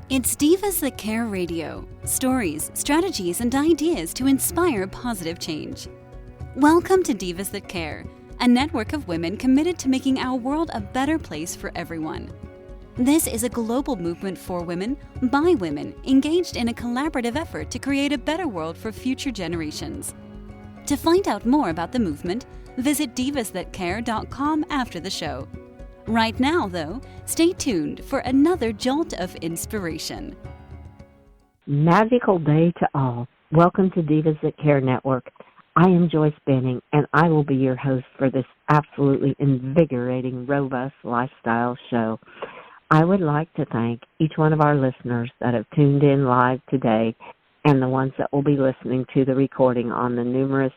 It's Divas That Care Radio. Stories, strategies, and ideas to inspire positive change. Welcome to Divas That Care, a network of women committed to making our world a better place for everyone. This is a global movement for women, by women, engaged in a collaborative effort to create a better world for future generations. To find out more about the movement, visit divasthatcare.com after the show. Right now, though, stay tuned for another jolt of inspiration. Magical day to all. Welcome to Divas That Care Network. I am Joyce Benning, and I will be your host for this absolutely invigorating, robust lifestyle show. I would like to thank each one of our listeners that have tuned in live today and the ones that will be listening to the recording on the numerous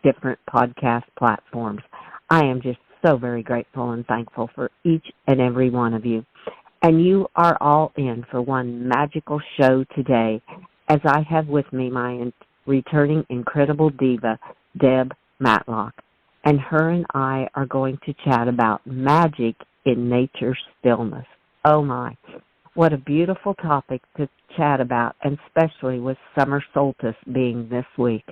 different podcast platforms. I am just so very grateful and thankful for each and every one of you. And you are all in for one magical show today, as I have with me my returning incredible diva, Deb Matlock. And her and I are going to chat about magic in nature's stillness. Oh my, what a beautiful topic to chat about, and especially with summer solstice being this week.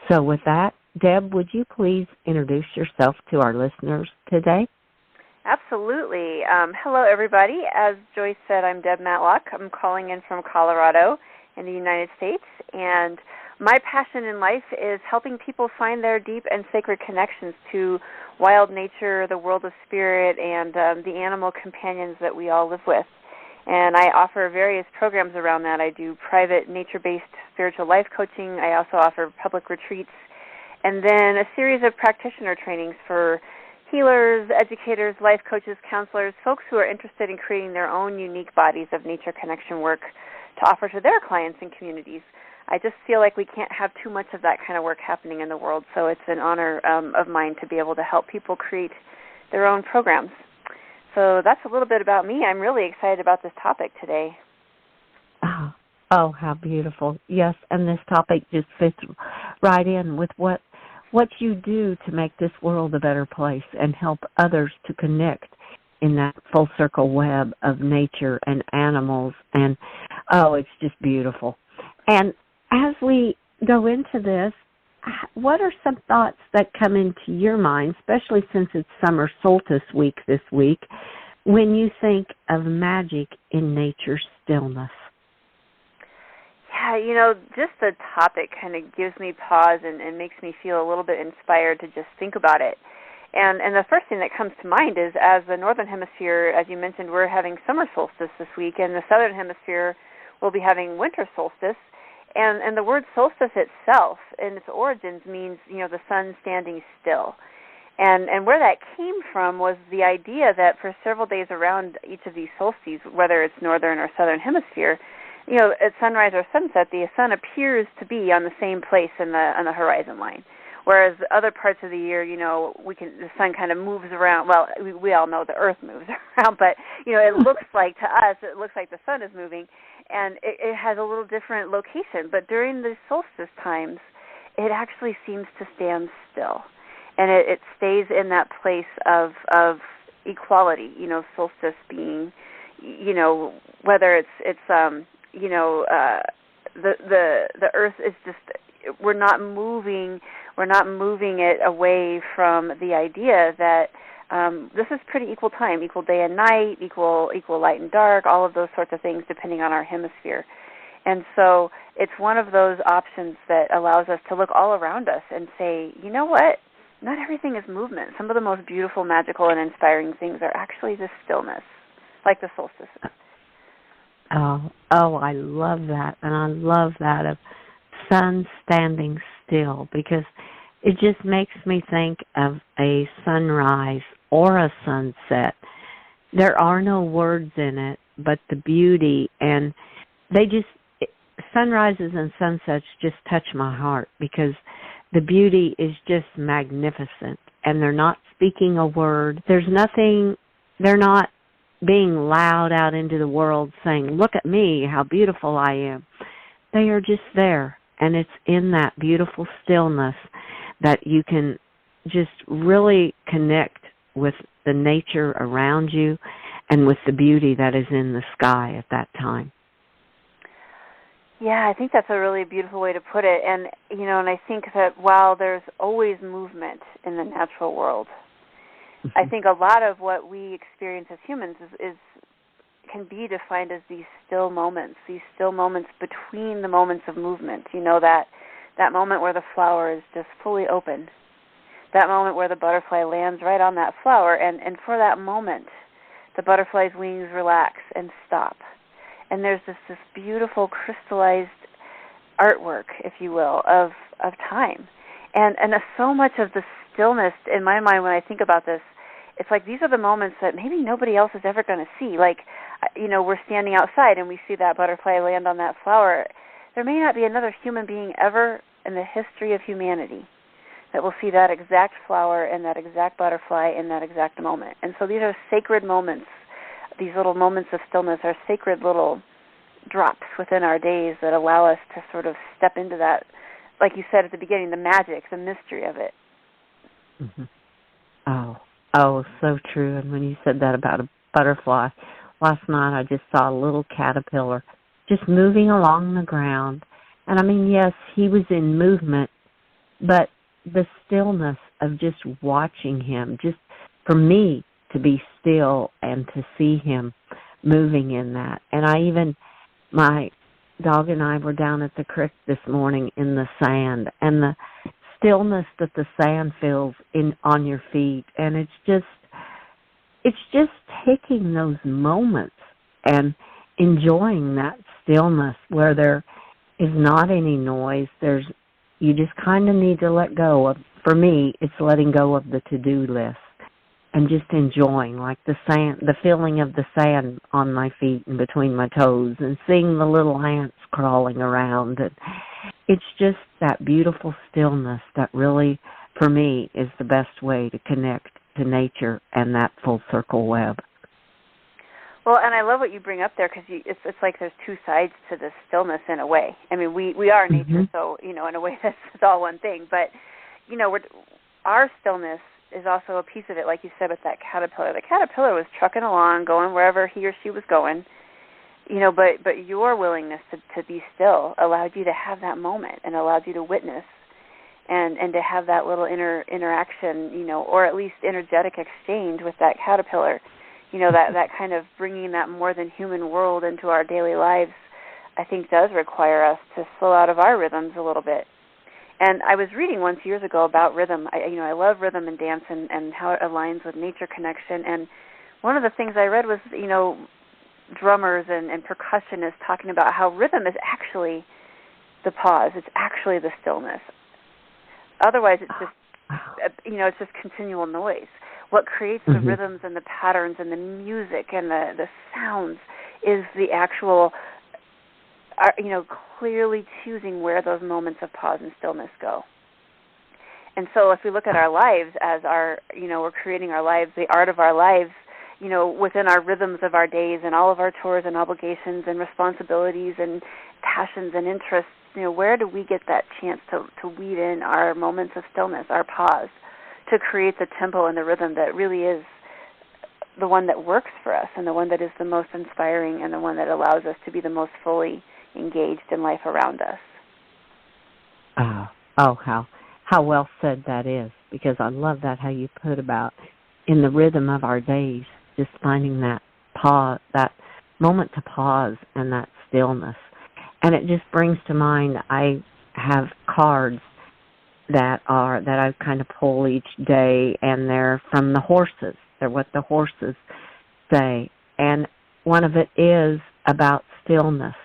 So with that, Deb, would you please introduce yourself to our listeners today? Absolutely. Hello, everybody. As Joyce said, I'm Deb Matlock. I'm calling in from Colorado in the United States, and my passion in life is helping people find their deep and sacred connections to wild nature, the world of spirit, and the animal companions that we all live with. And I offer various programs around that. I do private nature-based spiritual life coaching. I also offer public retreats, and then a series of practitioner trainings for healers, educators, life coaches, counselors, folks who are interested in creating their own unique bodies of nature connection work to offer to their clients and communities. I just feel like we can't have too much of that kind of work happening in the world, so it's an honor of mine to be able to help people create their own programs. So that's a little bit about me. I'm really excited about this topic today. Oh, how beautiful. Yes, and this topic just fits right in with what you do to make this world a better place and help others to connect in that full circle web of nature and animals. And, it's just beautiful. And as we go into this, what are some thoughts that come into your mind, especially since it's summer solstice week this week, when you think of magic in nature's stillness? Yeah, just the topic kind of gives me pause and makes me feel a little bit inspired to just think about it. And the first thing that comes to mind is, as the Northern Hemisphere, as you mentioned, we're having summer solstice this week, and the Southern Hemisphere will be having winter solstice. And the word solstice itself, in its origins, means, the sun standing still. And where that came from was the idea that for several days around each of these solstices, whether it's Northern or Southern Hemisphere, at sunrise or sunset, the sun appears to be on the same place on the horizon line. Whereas other parts of the year, the sun kind of moves around. Well, we all know the Earth moves around, but it looks like to us, it looks like the sun is moving, and it has a little different location. But during the solstice times, it actually seems to stand still, and it stays in that place of equality. Solstice being, whether it's the Earth is just, we're not moving it away from the idea that this is pretty equal time, equal day and night, equal light and dark, all of those sorts of things depending on our hemisphere. And so it's one of those options that allows us to look all around us and say, you know what? Not everything is movement. Some of the most beautiful, magical, and inspiring things are actually just stillness, like the solstices. Oh, I love that. And I love that of sun standing still, because it just makes me think of a sunrise or a sunset. There are no words in it, but the beauty, and sunrises and sunsets just touch my heart, because the beauty is just magnificent, and they're not speaking a word. There's nothing, they're not being loud out into the world saying, look at me, how beautiful I am. They are just there, and it's in that beautiful stillness that you can just really connect with the nature around you and with the beauty that is in the sky at that time. Yeah, I think that's a really beautiful way to put it. And, and I think that while there's always movement in the natural world, I think a lot of what we experience as humans is can be defined as these still moments between the moments of movement. That moment where the flower is just fully open, that moment where the butterfly lands right on that flower, and for that moment, the butterfly's wings relax and stop. And there's this beautiful crystallized artwork, if you will, of time. And so much of the stillness in my mind when I think about this, it's like these are the moments that maybe nobody else is ever going to see. Like, we're standing outside and we see that butterfly land on that flower. There may not be another human being ever in the history of humanity that will see that exact flower and that exact butterfly in that exact moment. And so these are sacred moments. These little moments of stillness are sacred little drops within our days that allow us to sort of step into that, like you said at the beginning, the magic, the mystery of it. Mm-hmm. Oh, so true. And when you said that about a butterfly, last night I just saw a little caterpillar just moving along the ground. And I mean, yes, he was in movement, but the stillness of just watching him, just for me to be still and to see him moving in that. And my dog and I were down at the creek this morning in the sand, and the stillness that the sand feels on your feet, and it's just taking those moments and enjoying that stillness where there is not any noise. You just kind of need to let go of. For me, it's letting go of the to-do list and just enjoying, like the sand, the feeling of the sand on my feet and between my toes, and seeing the little ants crawling around. And it's just that beautiful stillness that really, for me, is the best way to connect to nature and that full circle web. Well, and I love what you bring up there, because it's like there's two sides to this stillness in a way. I mean, we are nature, so, in a way that's all one thing. But, our stillness is also a piece of it, like you said, with that caterpillar. The caterpillar was trucking along, going wherever he or she was going, but your willingness to be still allowed you to have that moment and allowed you to witness and to have that little interaction, or at least energetic exchange with that caterpillar. That kind of bringing that more than human world into our daily lives, I think does require us to slow out of our rhythms a little bit. And I was reading once years ago about rhythm. I love rhythm and dance and how it aligns with nature connection. And one of the things I read was, drummers and percussionists talking about how rhythm is actually the pause. It's actually the stillness. Otherwise, it's just, it's just continual noise. What creates the rhythms and the patterns and the music and the sounds is the actual, clearly choosing where those moments of pause and stillness go. And so if we look at our lives as we're creating our lives, the art of our lives, within our rhythms of our days and all of our chores and obligations and responsibilities and passions and interests, where do we get that chance to weed in our moments of stillness, our pause, to create the tempo and the rhythm that really is the one that works for us and the one that is the most inspiring and the one that allows us to be the most fully engaged in life around us. How well said that is, because I love that, how you put about in the rhythm of our days, just finding that pause, that moment to pause and that stillness. And it just brings to mind, I have cards that I kind of pull each day, and they're from the horses. They're what the horses say. And one of it is about stillness,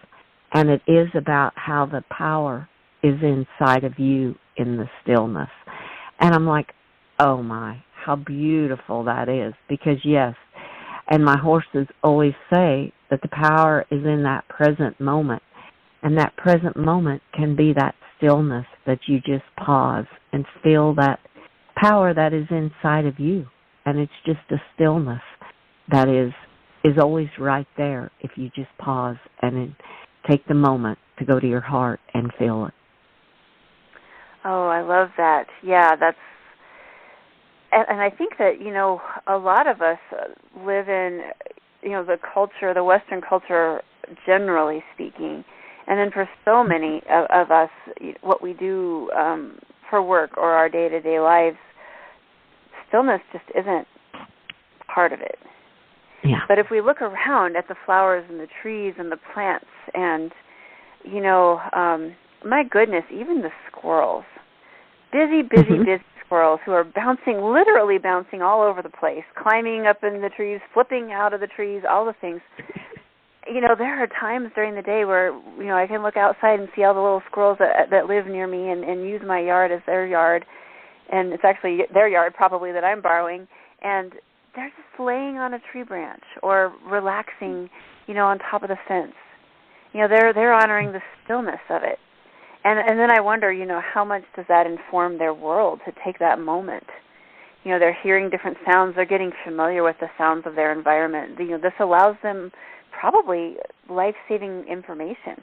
and it is about how the power is inside of you in the stillness. And I'm like, oh my, how beautiful that is, because yes, and my horses always say that the power is in that present moment, and that present moment can be that stillness that you just pause and feel that power that is inside of you. And it's just a stillness that is always right there if you just pause and take the moment to go to your heart and feel it. Oh, I love that. Yeah, and I think that, a lot of us live in, the culture, the Western culture, generally speaking, And then for so many of us, what we do for work or our day-to-day lives, stillness just isn't part of it. Yeah. But if we look around at the flowers and the trees and the plants and, my goodness, even the squirrels, busy squirrels who are literally bouncing all over the place, climbing up in the trees, flipping out of the trees, all the things. There are times during the day where, I can look outside and see all the little squirrels that live near me and use my yard as their yard. And it's actually their yard probably that I'm borrowing. And they're just laying on a tree branch or relaxing, on top of the fence. They're honoring the stillness of it. And then I wonder, how much does that inform their world to take that moment? They're hearing different sounds. They're getting familiar with the sounds of their environment. This allows them probably life-saving information.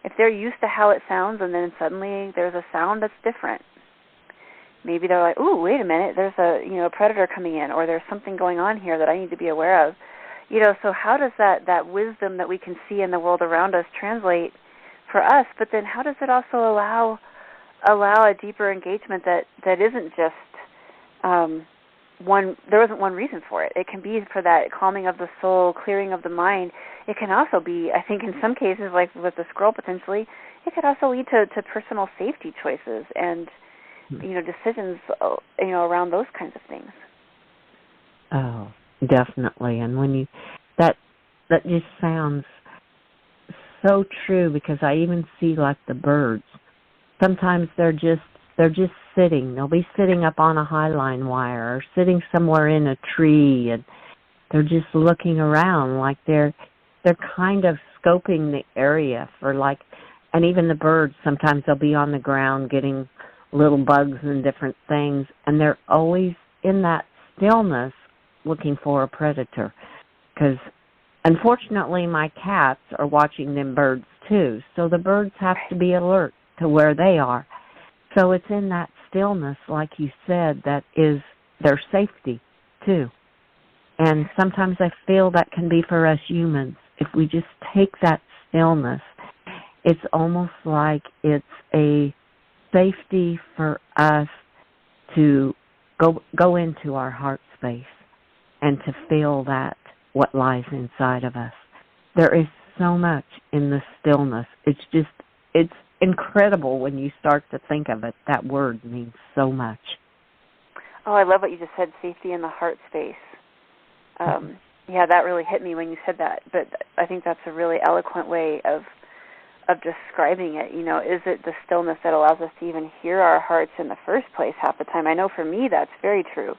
If they're used to how it sounds and then suddenly there's a sound that's different, maybe they're like, ooh, wait a minute, there's a predator coming in, or there's something going on here that I need to be aware of. So how does that wisdom that we can see in the world around us translate for us? But then how does it also allow a deeper engagement that isn't just there isn't one reason for it. It can be for that calming of the soul, clearing of the mind. It can also be, I think in some cases, like with the squirrel potentially, it could also lead to personal safety choices and, decisions, around those kinds of things. Oh, definitely. And when that just sounds so true, because I even see like the birds. Sometimes they're just sitting. They'll be sitting up on a highline wire or sitting somewhere in a tree, and they're just looking around like they're kind of scoping the area for and even the birds, sometimes they'll be on the ground getting little bugs and different things, and they're always in that stillness looking for a predator. Because unfortunately my cats are watching them birds too, so the birds have to be alert to where they are. So it's in that stillness, like you said, that is their safety, too. And sometimes I feel that can be for us humans. If we just take that stillness, it's almost like it's a safety for us to go into our heart space and to feel that, what lies inside of us. There is so much in the stillness. It's incredible when you start to think of it. That word means so much. Oh, I love what you just said, safety in the heart space. Yeah, that really hit me when you said that, but I think that's a really eloquent way of describing it. Is it the stillness that allows us to even hear our hearts in the first place half the time? I know for me that's very true.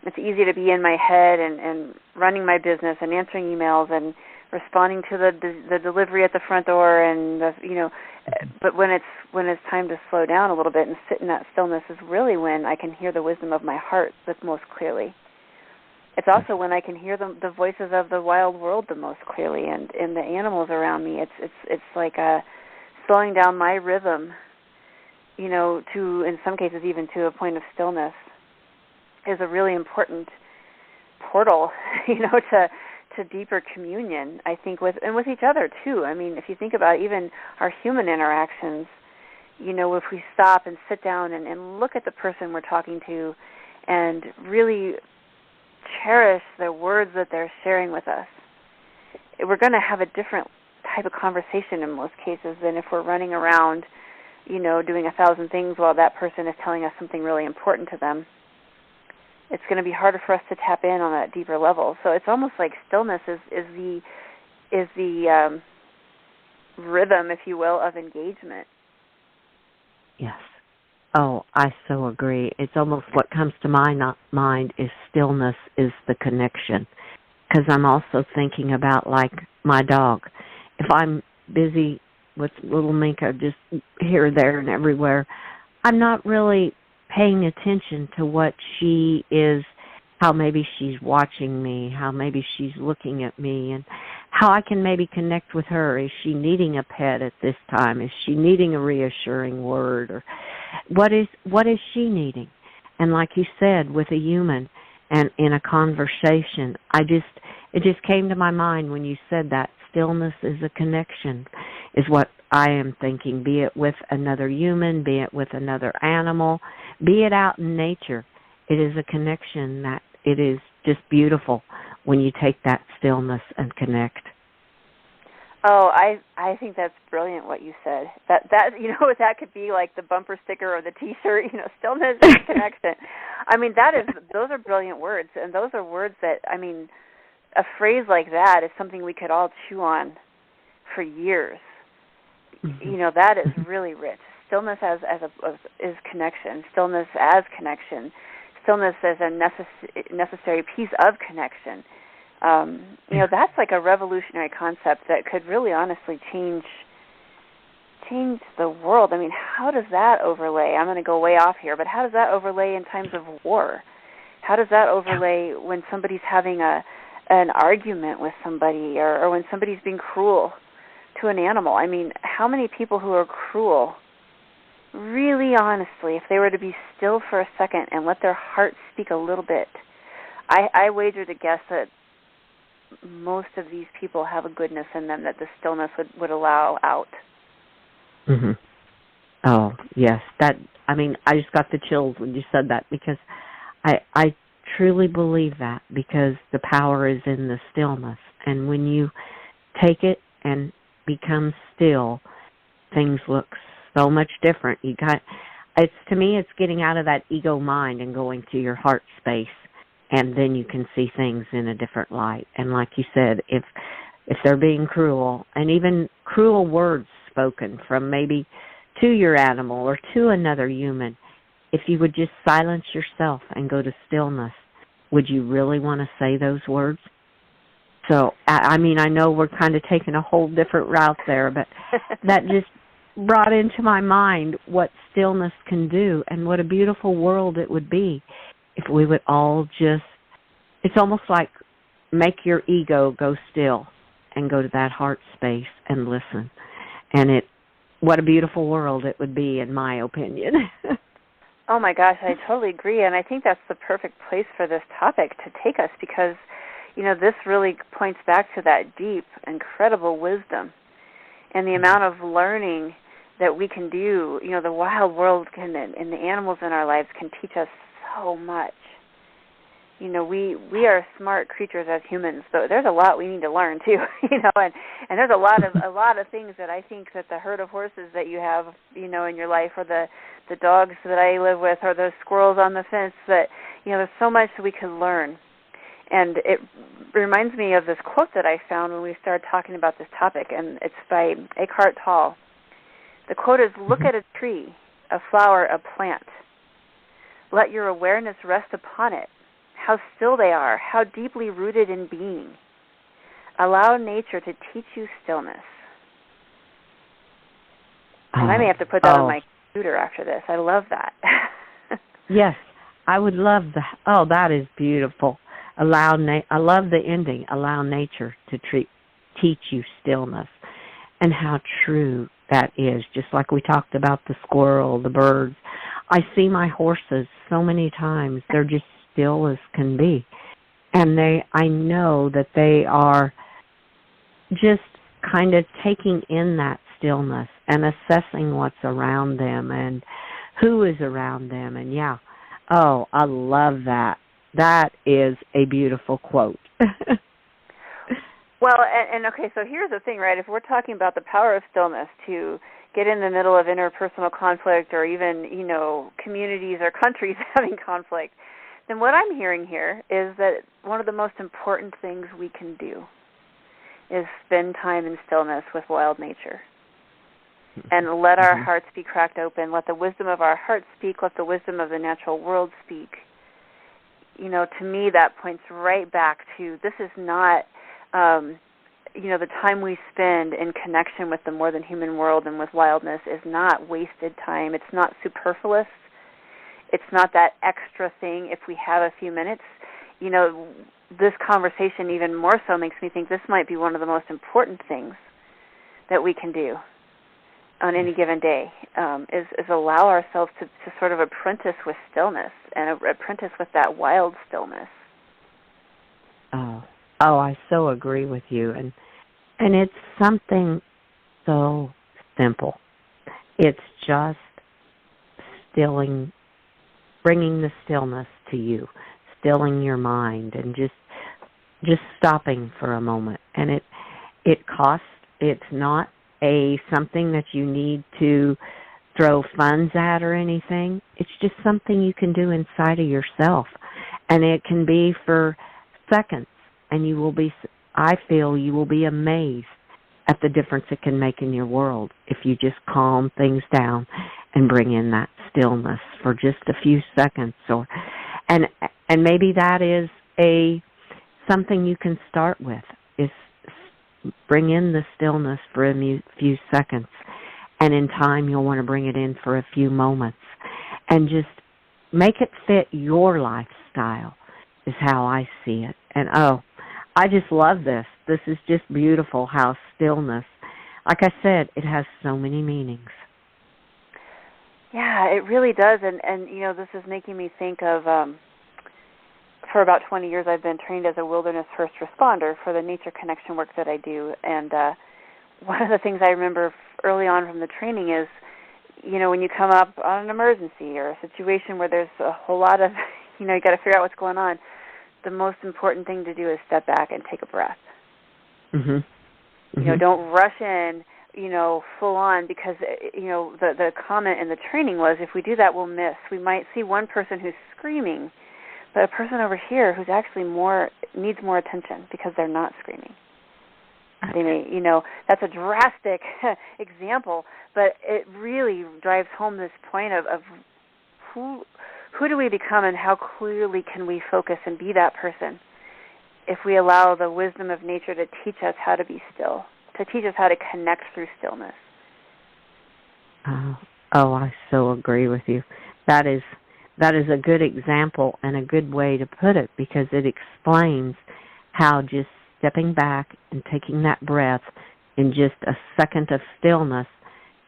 It's easy to be in my head and running my business and answering emails and responding to the delivery at the front door, and but when it's time to slow down a little bit and sit in that stillness is really when I can hear the wisdom of my heart the most clearly. It's also when I can hear the voices of the wild world the most clearly, and the animals around me. It's like slowing down my rhythm, to, in some cases, even to a point of stillness, is a really important portal, to deeper communion, I think, with each other too. I mean, if you think about even our human interactions, if we stop and sit down and look at the person we're talking to and really cherish the words that they're sharing with us, we're going to have a different type of conversation in most cases than if we're running around, doing 1,000 things while that person is telling us something really important to them. It's going to be harder for us to tap in on that deeper level. So it's almost like stillness is the rhythm, if you will, of engagement. Yes. Oh, I so agree. It's almost what comes to my mind is stillness is the connection. Because I'm also thinking about, like, my dog. If I'm busy with little Minka just here, there, and everywhere, I'm not really paying attention to what she is, how maybe she's watching me, how maybe she's looking at me, and how I can maybe connect with her. Is she needing a pet at this time? Is she needing a reassuring word? Or what is she needing? And like you said, with a human and in a conversation, it just came to my mind when you said that stillness is a connection. is what I am thinking, be it with another human, be it with another animal, be it out in nature. It is a connection that it is just beautiful when you take that stillness and connect. Oh, I think that's brilliant what you said. That that could be like the bumper sticker or the T-shirt. Stillness and connection. I mean, those are brilliant words, and those are words that, I mean, a phrase like that is something we could all chew on for years. Mm-hmm. That is really rich. Stillness is connection. Stillness as connection. Stillness as a necessary piece of connection. That's like a revolutionary concept that could really honestly change the world. I mean, how does that overlay? I'm going to go way off here, but how does that overlay in times of war? How does that overlay when somebody's having an argument with somebody, or when somebody's being cruel to an animal? I mean, how many people who are cruel, really honestly, if they were to be still for a second and let their heart speak a little bit, I wager to guess that most of these people have a goodness in them that the stillness would allow out. Mm-hmm. Oh, yes. I just got the chills when you said that, because I truly believe that, because the power is in the stillness. And when you take it and become still, things look so much different. To me, it's getting out of that ego mind and going to your heart space. And then you can see things in a different light. And like you said, if they're being cruel, and even cruel words spoken from maybe to your animal or to another human, if you would just silence yourself and go to stillness, would you really want to say those words? So, I know we're kind of taking a whole different route there, but that just brought into my mind what stillness can do and what a beautiful world it would be if we would all just, it's almost like make your ego go still and go to that heart space and listen. And what a beautiful world it would be, in my opinion. Oh my gosh, I totally agree. And I think that's the perfect place for this topic to take us, because, this really points back to that deep, incredible wisdom and the amount of learning that we can do. The wild world and the animals in our lives can teach us so much. We are smart creatures as humans, but there's a lot we need to learn too. And there's a lot of things that I think that the herd of horses that you have, in your life, or the dogs that I live with, or the squirrels on the fence, that there's so much that we could learn. And it reminds me of this quote that I found when we started talking about this topic, and it's by Eckhart Tolle. The quote is, "Look at a tree, a flower, a plant. Let your awareness rest upon it. How still they are, how deeply rooted in being. Allow nature to teach you stillness." And I may have to put that on my computer after this. I love that. Yes, I would love that. Oh, that is beautiful. I love the ending. Allow nature to teach you stillness, and how true that is. Just like we talked about the squirrel, the birds. I see my horses so many times. They're just still as can be. And I know that they are just kind of taking in that stillness and assessing what's around them and who is around them. And I love that. That is a beautiful quote. Well, and okay, so here's the thing, right? If we're talking about the power of stillness to get in the middle of interpersonal conflict, or even, communities or countries having conflict, then what I'm hearing here is that one of the most important things we can do is spend time in stillness with wild nature. And let our hearts be cracked open. Let the wisdom of our hearts speak. Let the wisdom of the natural world speak. To me, that points right back to, this is not, the time we spend in connection with the more than human world and with wildness is not wasted time. It's not superfluous. It's not that extra thing if we have a few minutes. This conversation even more so makes me think this might be one of the most important things that we can do on any given day, is allow ourselves to sort of apprentice with stillness and apprentice with that wild stillness. Oh, I so agree with you. And it's something so simple. It's just bringing the stillness to you, stilling your mind, and just stopping for a moment. And it's not something that you need to throw funds at or anything. It's just something you can do inside of yourself. And it can be for seconds, and I feel you will be amazed at the difference it can make in your world if you just calm things down and bring in that stillness for just a few seconds. And maybe that is something you can start with, is bring in the stillness for a few seconds, and in time you'll want to bring it in for a few moments, and just make it fit your lifestyle is how I see it. And I just love this. This is just beautiful how stillness, like I said, it has so many meanings. Yeah, it really does. And this is making me think of, for about 20 years I've been trained as a wilderness first responder for the nature connection work that I do. And one of the things I remember early on from the training is, when you come up on an emergency or a situation where there's a whole lot of, you got to figure out what's going on, the most important thing to do is step back and take a breath. Mm-hmm. Don't rush in, full on, because, the comment in the training was, if we do that, we'll miss. We might see one person who's screaming, but a person over here who's actually needs more attention because they're not screaming. They may, that's a drastic example, but it really drives home this point of who do we become, and how clearly can we focus and be that person if we allow the wisdom of nature to teach us how to be still, to teach us how to connect through stillness. I so agree with you. That is a good example and a good way to put it, because it explains how just stepping back and taking that breath in just a second of stillness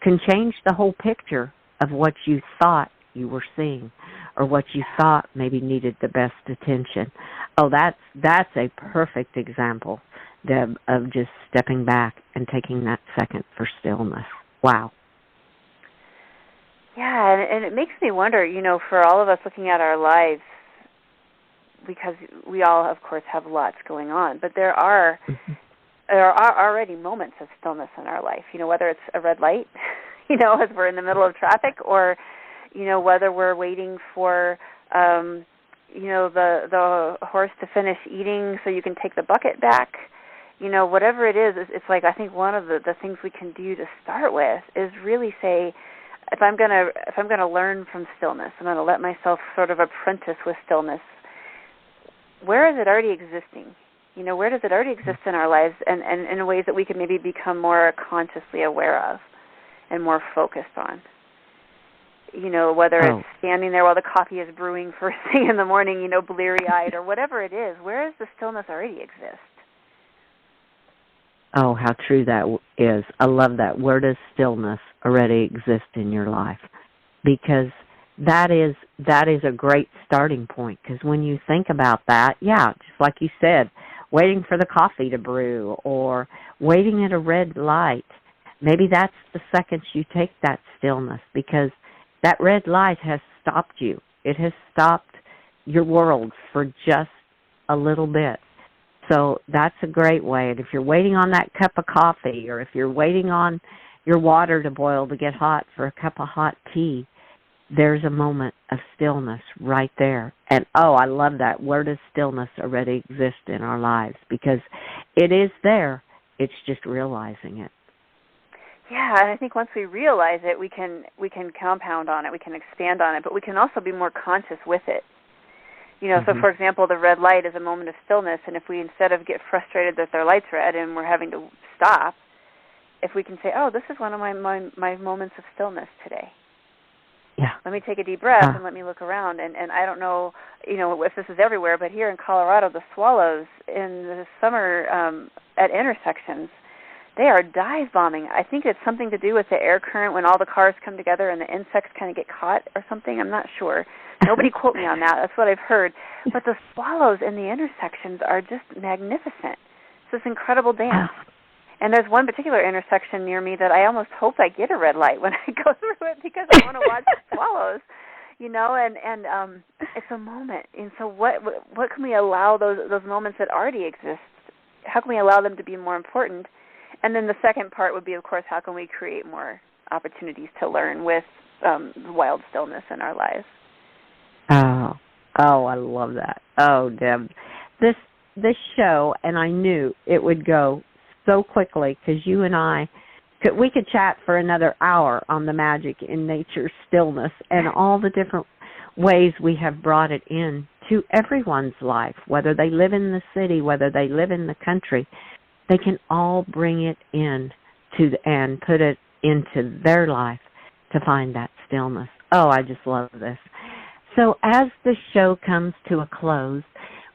can change the whole picture of what you thought you were seeing, or what you thought maybe needed the best attention. That's a perfect example, Deb, of just stepping back and taking that second for stillness. Wow. Yeah, and it makes me wonder, for all of us looking at our lives, because we all, of course, have lots going on, but there are already moments of stillness in our life, whether it's a red light, as we're in the middle of traffic, or whether we're waiting for, the horse to finish eating so you can take the bucket back. Whatever it is, it's like, I think one of the things we can do to start with is really say, if I'm gonna learn from stillness, I'm gonna let myself sort of apprentice with stillness. Where is it already existing? Where does it already exist in our lives, and in ways that we can maybe become more consciously aware of and more focused on? Whether it's standing there while the coffee is brewing first thing in the morning, bleary-eyed, or whatever it is, where does the stillness already exist? Oh, how true that is. I love that. Where does stillness already exist in your life? Because that is a great starting point. Because when you think about that, just like you said, waiting for the coffee to brew or waiting at a red light, maybe that's the second you take that stillness, because that red light has stopped you. It has stopped your world for just a little bit. So that's a great way. And if you're waiting on that cup of coffee, or if you're waiting on your water to boil to get hot for a cup of hot tea, there's a moment of stillness right there. And, I love that. Where does stillness already exist in our lives? Because it is there. It's just realizing it. Yeah, and I think once we realize it, we can compound on it, we can expand on it, but we can also be more conscious with it. So for example, the red light is a moment of stillness, and if we, instead of get frustrated that their light's red and we're having to stop, if we can say, this is one of my moments of stillness today. Yeah. Let me take a deep breath and let me look around. And I don't know, if this is everywhere, but here in Colorado, the swallows in the summer at intersections, they are dive bombing. I think it's something to do with the air current when all the cars come together and the insects kind of get caught or something. I'm not sure. Nobody quote me on that. That's what I've heard. But the swallows in the intersections are just magnificent. It's this incredible dance. And there's one particular intersection near me that I almost hope I get a red light when I go through it because I want to watch the swallows, and it's a moment. And so what can we allow those moments that already exist, how can we allow them to be more important? And then the second part would be, of course, how can we create more opportunities to learn with wild stillness in our lives? Oh, I love that. Oh, Deb, this show, and I knew it would go so quickly because you and we could chat for another hour on the magic in nature's stillness and all the different ways we have brought it in to everyone's life, whether they live in the city, whether they live in the country. They can all bring it in and put it into their life to find that stillness. Oh, I just love this. So as the show comes to a close,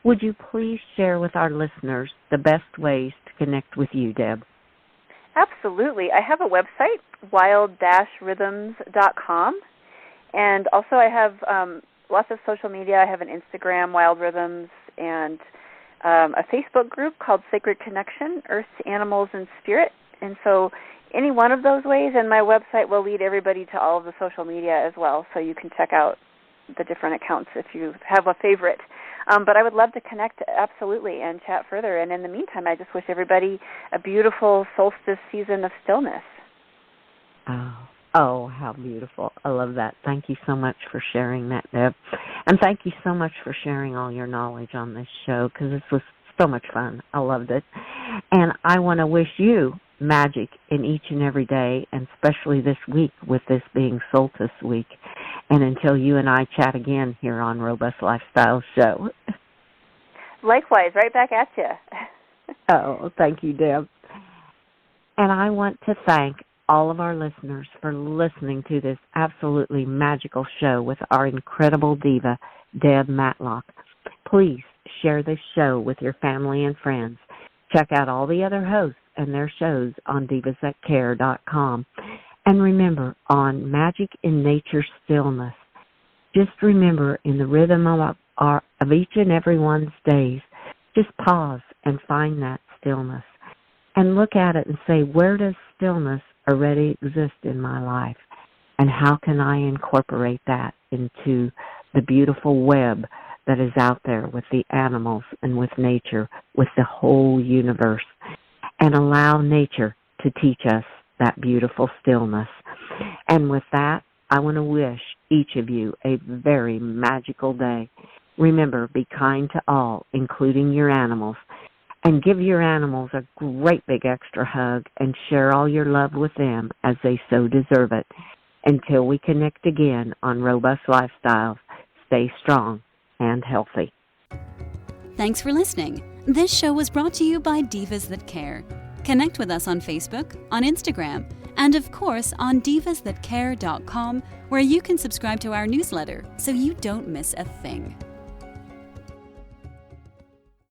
would you please share with our listeners the best ways to connect with you, Deb? Absolutely. I have a website, wild-rhythms.com, and also I have lots of social media. I have an Instagram, Wild Rhythms, and a Facebook group called Sacred Connection, Earth, Animals, and Spirit. And so any one of those ways, and my website will lead everybody to all of the social media as well, so you can check out the different accounts if you have a favorite. But I would love to connect, absolutely, and chat further. And in the meantime, I just wish everybody a beautiful solstice season of stillness. Oh, how beautiful. I love that. Thank you so much for sharing that, Deb. And thank you so much for sharing all your knowledge on this show, because this was so much fun. I loved it. And I want to wish you magic in each and every day, and especially this week with this being Solstice Week. And until you and I chat again here on Robust Lifestyle Show. Likewise, right back at you. Oh, thank you, Deb. And I want to thank all of our listeners for listening to this absolutely magical show with our incredible diva, Deb Matlock. Please share this show with your family and friends. Check out all the other hosts and their shows on divasthatcare.com. And remember, on Magic in Nature's Stillness, just remember, in the rhythm of each and every one's days, just pause and find that stillness. And look at it and say, where does stillness already exist in my life? And how can I incorporate that into the beautiful web that is out there with the animals and with nature, with the whole universe? And allow nature to teach us that beautiful stillness. And with that, I want to wish each of you a very magical day. Remember, be kind to all, including your animals, and give your animals a great big extra hug and share all your love with them as they so deserve it. Until we connect again on Robust Lifestyles, stay strong and healthy. Thanks for listening. This show was brought to you by Divas That Care. Connect with us on Facebook, on Instagram, and of course on divasthatcare.com, where you can subscribe to our newsletter so you don't miss a thing.